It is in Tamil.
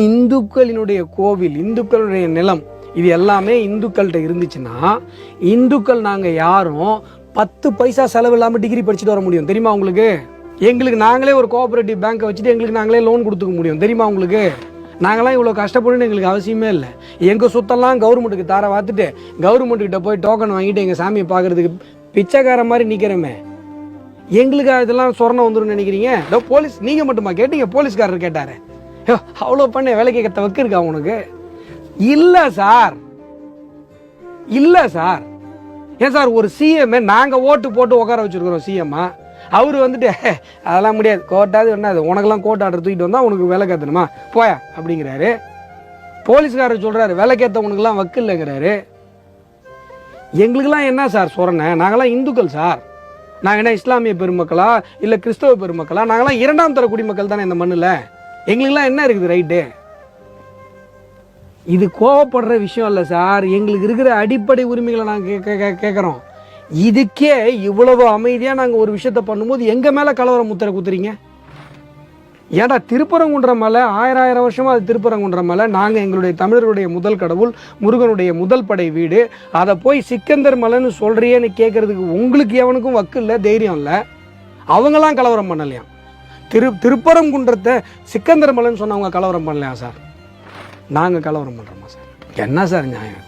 இந்துக்களினுடைய கோவில், இந்துக்களுடைய நிலம், இது எல்லாமே இந்துக்கள்கிட்ட இருந்துச்சுன்னா இந்துக்கள் நாங்கள் யாரும் 10 பைசா செலவு இல்லாமல் டிகிரி படிச்சுட்டு வர முடியும் தெரியுமா உங்களுக்கு? எங்களுக்கு நாங்களே ஒரு கோஆபரேட்டிவ் பேங்க்கை வச்சுட்டு எங்களுக்கு நாங்களே லோன் கொடுத்துக்க முடியும் தெரியுமா உங்களுக்கு? நாங்களாம் இவ்வளோ கஷ்டப்படணும்னு எங்களுக்கு அவசியமே இல்லை. எங்கள் சொத்தெல்லாம் கவர்மெண்ட்டுக்கு தார பார்த்துட்டு கவர்மெண்ட்டுக்கிட்ட போய் டோக்கன் வாங்கிட்டு எங்கள் சாமியை பார்க்குறதுக்கு பிச்சைக்கார மாதிரி நிற்கிறோமே. எங்களுக்கு அதெல்லாம் சொரணம் வந்துடும் நினைக்கிறீங்க? போலீஸ் நீங்கள் மட்டுமா கேட்டீங்க? போலீஸ்காரர் கேட்டார், அவ்வளோ பண்ண வேலை கேட்கத்த வக்கு இருக்கா உனக்கு? இல்லை சார், இல்லை சார். ஏன் சார் ஒரு சிஎம் நாங்கள் ஓட்டு போட்டு உட்கார வச்சுருக்கிறோம் சிஎம்மா, அவர் வந்துட்டு அதெல்லாம் முடியாது, கோர்ட்டாவது என்ன அது உனக்கெல்லாம் கோர்ட் ஆர்டர் தூக்கிட்டு வந்தால் உனக்கு வேலை கேத்தணுமா போயா அப்படிங்கிறாரு. போலீஸ்காரர் சொல்கிறாரு வேலை கேத்தவனுக்குலாம் வக்கு இல்லைங்கிறாரு. எங்களுக்கெல்லாம் என்ன சார் சொரணை? நாங்களாம் இந்துக்கள் சார். நாங்கள் என்ன இஸ்லாமிய பெருமக்களா இல்லை கிறிஸ்தவ பெருமக்களா? நாங்களாம் 2ஆம் தர குடிமக்கள் தானே இந்த மண்ணில். எங்களுக்கெல்லாம் என்ன இருக்குது ரைட்டு? இது கோவப்படுற விஷயம் இல்லை சார். எங்களுக்கு இருக்கிற அடிப்படை உரிமைகளை நாங்கள் கேட்குறோம். இதுக்கே இவ்வளவு அமைதியாக நாங்கள் ஒரு விஷயத்த பண்ணும்போது எங்கள் மேலே கலவர முத்திரை குத்துறீங்க. ஏன்டா திருப்பரங்குன்ற மலை 1000 வருஷமாக அது திருப்பரங்குன்ற மலை. நாங்கள் எங்களுடைய தமிழருடைய முதல் கடவுள் முருகனுடைய முதல் படை வீடு. அதை போய் சிக்கந்தர் மலைன்னு சொல்கிறியேன்னு கேட்குறதுக்கு உங்களுக்கு எவனுக்கும் வக்கு இல்லை, தைரியம் இல்லை. அவங்களாம் கலவரம் பண்ணலையாம். திருப்பரங்குன்றத்தை சிக்கந்தர் மலைன்னு சொன்னவங்க கலவரம் பண்ணலையா சார்? நாங்கள் கலவரம் பண்ணுறோமா சார்? என்ன சார் நியாயம்?